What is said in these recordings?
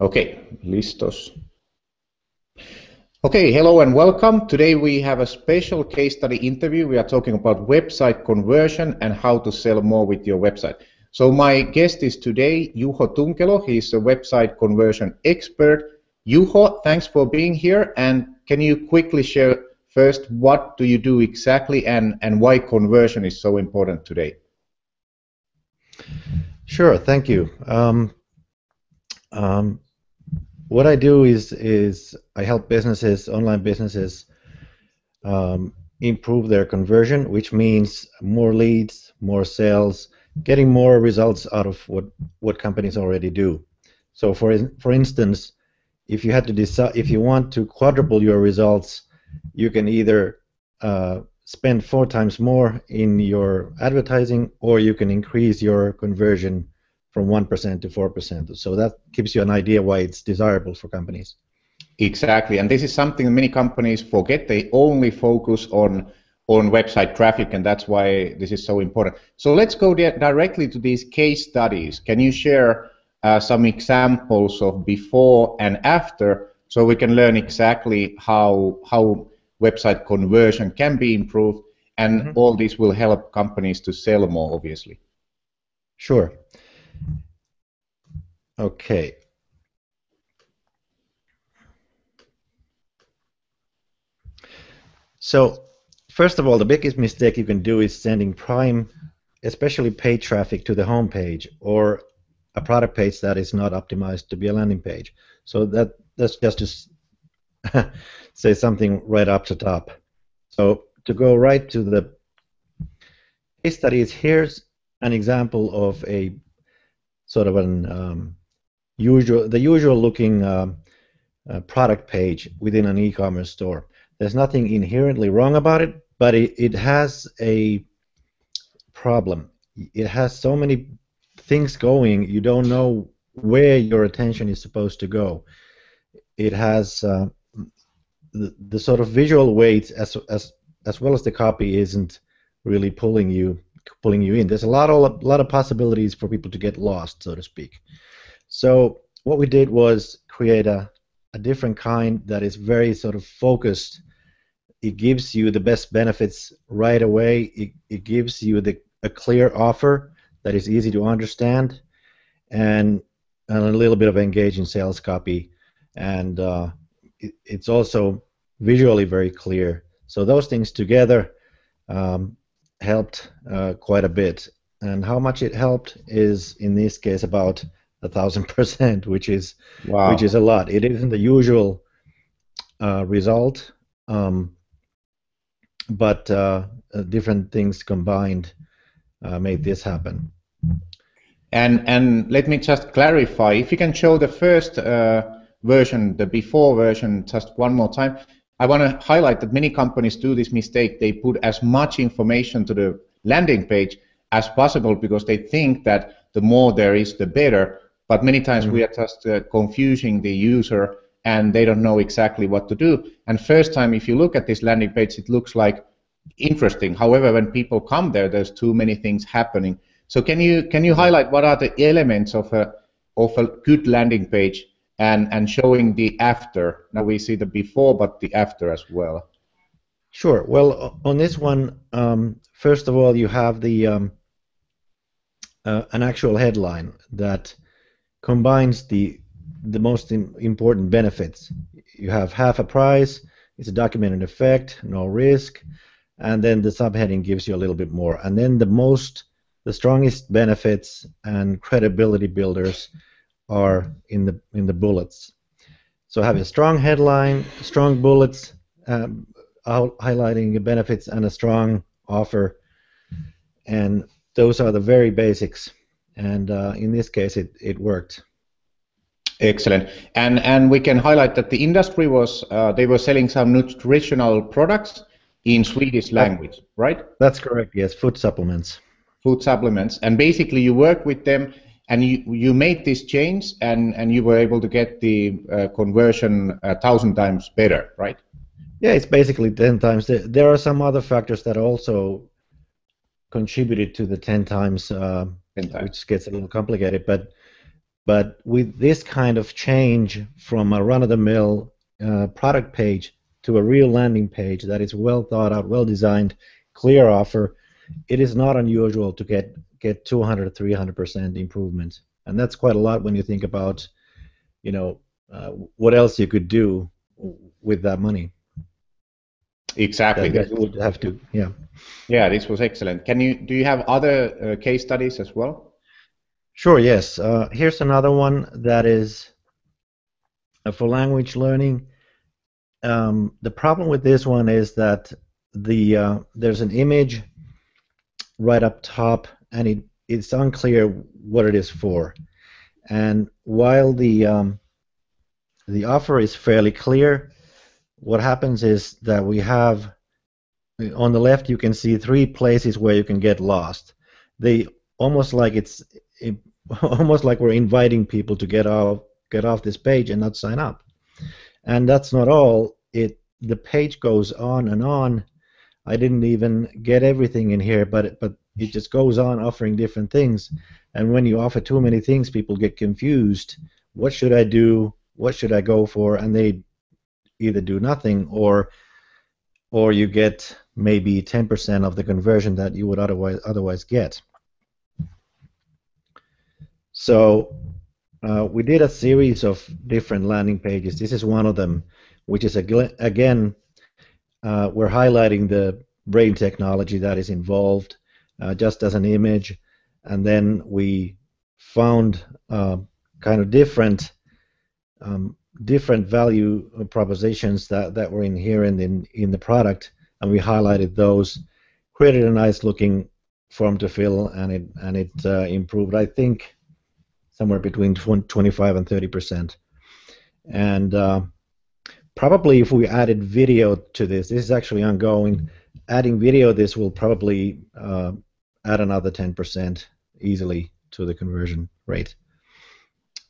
Okay, listos. Okay, hello and welcome. Today we have a special case study interview. We are talking about website conversion and how to sell more with your website. So my guest is today Juho Tunkelo. He's a website conversion expert. Juho, thanks for being here. And can you quickly share first what do you do exactly and why conversion is so important today? Sure, thank you. What I do is I help businesses, online businesses, improve their conversion, which means more leads, more sales, getting more results out of what companies already do. So for instance, if you had to decide, if you want to quadruple your results, you can either spend 4 times more in your advertising, or you can increase your conversion from 1% to 4%. So that gives you an idea why it's desirable for companies. Exactly, and this is something many companies forget. They only focus on website traffic, and that's why this is so important. So let's go directly to these case studies. Can you share some examples of before and after, so we can learn exactly how website conversion can be improved, and all this will help companies to sell more, obviously. Sure. Okay. So first of all, the biggest mistake you can do is sending prime, especially paid traffic, to the home page or a product page that is not optimized to be a landing page. So that's just to say something right up to top. So to go right to the case studies, here's an example of a sort of an usual looking product page within an e-commerce store. There's nothing inherently wrong about it, but it has a problem. It has so many things going, you don't know where your attention is supposed to go. It has the sort of visual weight as well as the copy isn't really pulling you in. There's a lot of possibilities for people to get lost, so to speak. So what we did was create a different kind that is very sort of focused. It gives you the best benefits right away. It gives you a clear offer that is easy to understand, and a little bit of engaging sales copy, and it's also visually very clear. So those things together helped quite a bit. And how much it helped is, in this case, about 1,000%, which is Wow. which is a lot. It isn't the usual result, but different things combined made this happen. And let me just clarify, if you can show the first version, the before version, just one more time. I want to highlight that many companies do this mistake. They put as much information to the landing page as possible because they think that the more there is, the better. But many times we are just confusing the user, and they don't know exactly what to do. And first time, if you look at this landing page, it looks like interesting. However, when people come there, there's too many things happening. So can you highlight what are the elements of a good landing page and showing the after? Now we see the before, but the after as well. Sure. Well, on this one, first of all, you have the an actual headline that combines the most important benefits. You have half a price, it's a documented effect, no risk, and then the subheading gives you a little bit more. And then the strongest benefits and credibility builders are in the bullets. So have a strong headline, strong bullets highlighting the benefits, and a strong offer, and those are the very basics. And in this case, it worked. Excellent. And we can highlight that the industry was they were selling some nutritional products in Swedish language, right? That's correct. Yes, food supplements. Food supplements, and basically you work with them, and you made this change, and you were able to get the conversion 1,000 times better, right? Yeah, it's basically 10 times. There are some other factors that also contributed to the 10 times, which gets a little complicated. But But with this kind of change from a run-of-the-mill product page to a real landing page that is well thought out, well designed, clear offer, it is not unusual to get 200 to 300% improvement, and that's quite a lot when you think about, you know, what else you could do with that money. Exactly. That you would have to, yeah. Yeah, this was excellent. Do you have other case studies as well? Sure, yes. Here's another one that is for language learning. The problem with this one is that there's an image right up top, and it's unclear what it is for. And while the offer is fairly clear, what happens is that we have, on the left you can see 3 places where you can get lost. They almost like almost like we're inviting people to get off this page and not sign up. And that's not all. The page goes on and on. I didn't even get everything in here, but it just goes on offering different things. And when you offer too many things, people get confused. What should I do? What should I go for? And they either do nothing, or you get maybe 10% of the conversion that you would otherwise get. So we did a series of different landing pages. This is one of them, which is again we're highlighting the brain technology that is involved just as an image, and then we found kind of different value propositions that were inherent in the product, and we highlighted those, created a nice looking form to fill, and it improved, I think, somewhere between 25 and 30%. And probably if we added video to this is actually ongoing. Adding video, this will probably add another 10% easily to the conversion rate.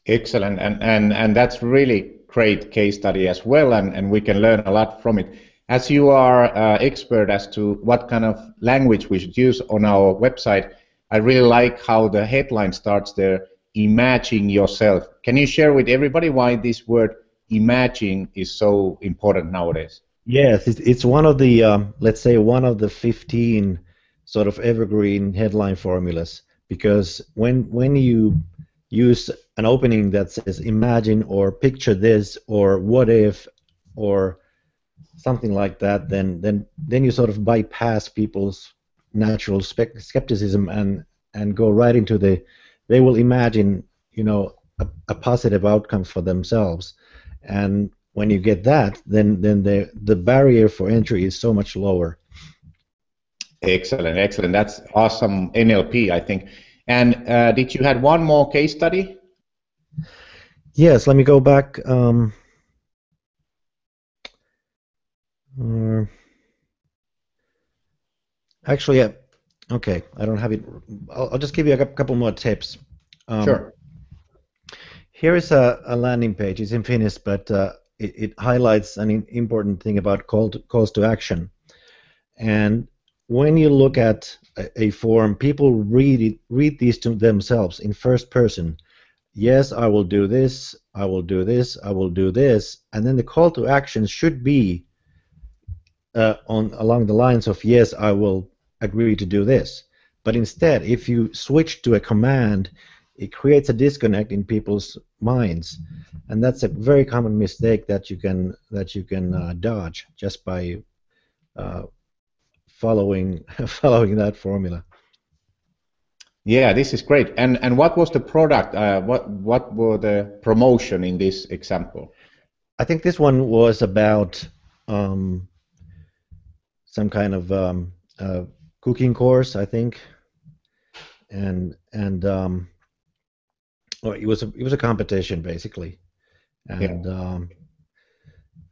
Excellent, and that's really great case study as well, and we can learn a lot from it. As you are expert as to what kind of language we should use on our website, I really like how the headline starts there, imagine yourself. Can you share with everybody why this word imagine is so important nowadays? Yes, it's one of the, let's say, one of the 15 sort of evergreen headline formulas, because when you use an opening that says imagine or picture this or what if or something like that, then you sort of bypass people's natural skepticism and go right into they will imagine, you know, a positive outcome for themselves. And when you get that, then the barrier for entry is so much lower. Excellent. That's awesome NLP, I think. And did you have one more case study? Yes, let me go back. Actually, yeah. Okay, I don't have it. I'll just give you a couple more tips. Sure. Here is a landing page. It's in Finnish, but it highlights an important thing about calls to action. And when you look at a form, people read these to themselves in first person. Yes, I will do this, I will do this, I will do this, and then the call to action should be along the lines of, yes, I will agree to do this. But instead, if you switch to a command, it creates a disconnect in people's minds, and that's a very common mistake that you can dodge just by following that formula. Yeah, this is great. And what was the product? What were the promotion in this example? I think this one was about some kind of cooking course, I think, and or it was a competition basically, and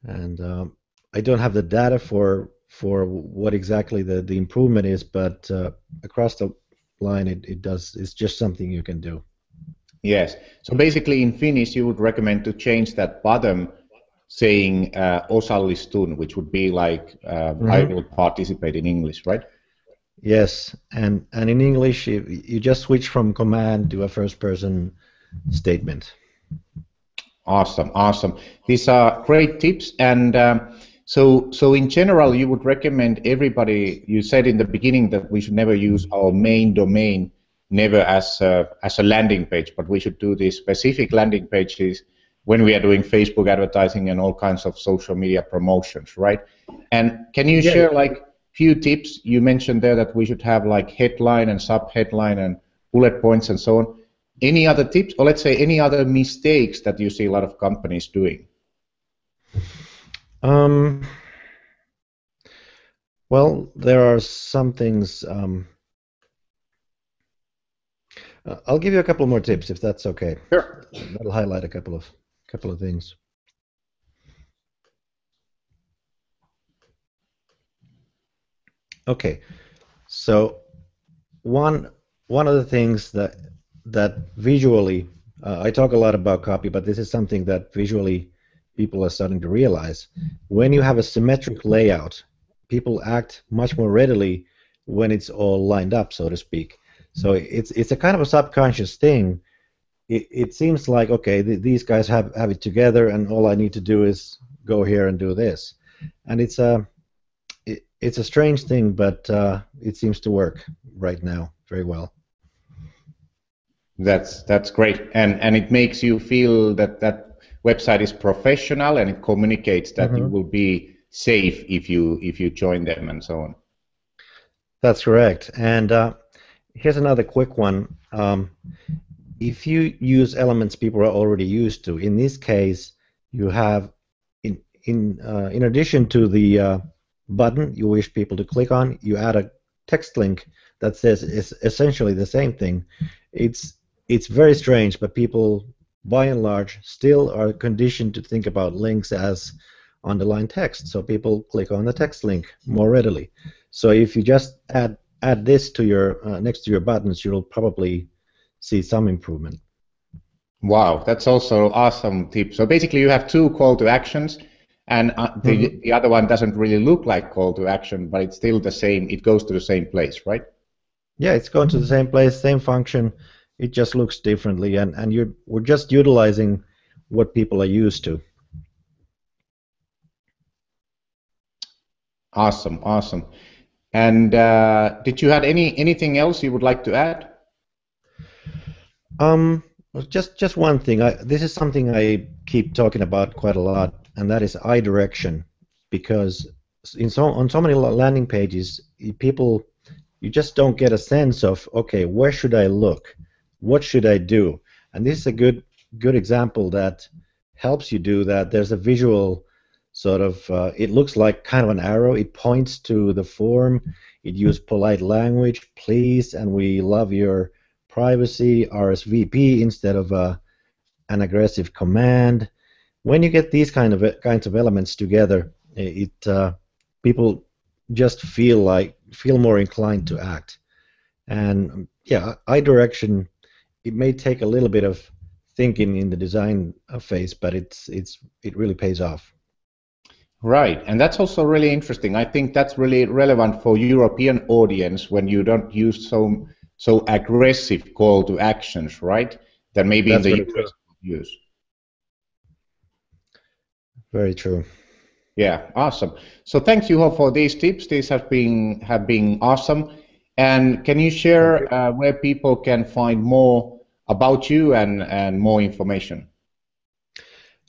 Yeah. I don't have the data for what exactly the improvement is, but across the line it's just something you can do. Yes. So basically in Finnish you would recommend to change that bottom saying osallistun, which would be like I will participate in English, right? Yes, and in English you just switch from command to a first person statement. Awesome, awesome. These are great tips. And so in general, you would recommend everybody. You said in the beginning that we should never use our main domain, never as a landing page, but we should do these specific landing pages when we are doing Facebook advertising and all kinds of social media promotions, right? And can you share like few tips? You mentioned there that we should have like headline and sub-headline and bullet points and so on. Any other tips, or let's say any other mistakes that you see a lot of companies doing? Well, there are some things. I'll give you a couple more tips if that's okay. Sure. That'll highlight a couple of things. Okay, so one of the things that visually, I talk a lot about copy, but this is something that visually people are starting to realize. When you have a symmetric layout, people act much more readily when it's all lined up, so to speak. So it's a kind of a subconscious thing. It seems like, okay, these guys have it together, and all I need to do is go here and do this. And it's a strange thing, but it seems to work right now very well. That's great, and it makes you feel that that website is professional, and it communicates that you will be safe if you join them and so on. That's correct. And here's another quick one. If you use elements people are already used to, in this case, you have in addition to the button you wish people to click on, you add a text link that says it's essentially the same thing. It's very strange, but people, by and large, still are conditioned to think about links as underlined text, so people click on the text link more readily. So if you just add this to your next to your buttons, you'll probably see some improvement. Wow, that's also awesome tip. So basically, you have two call to actions, and the other one doesn't really look like call to action, but it's still the same. It goes to the same place, right? Yeah, it's going to the same place, same function. It just looks differently, and we're just utilizing what people are used to. Awesome, awesome. And did you have anything else you would like to add? Just one thing. This is something I keep talking about quite a lot, and that is eye direction. Because on so many landing pages, you just don't get a sense of, okay, where should I look? What should I do? And this is a good example that helps you do that. There's a visual sort of, it looks like kind of an arrow. It points to the form. It uses polite language, please, and we love your privacy, RSVP instead of an aggressive command. When you get these kinds of elements together, people just feel more inclined to act. And yeah, eye direction, it may take a little bit of thinking in the design phase, but it really pays off. Right, and that's also really interesting. I think that's really relevant for European audience when you don't use so aggressive call to actions, right? That maybe in the US use. Very true. Yeah, awesome. So thanks, Juho, for these tips. These have been awesome. And can you share where people can find more about you and more information?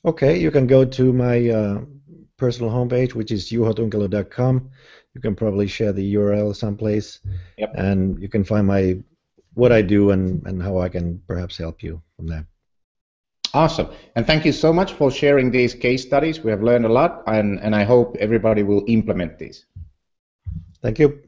Okay, you can go to my personal homepage, which is juhotunkelo.com. You can probably share the URL someplace, and you can find what I do and how I can perhaps help you from there. Awesome, and thank you so much for sharing these case studies. We have learned a lot, and I hope everybody will implement these. Thank you.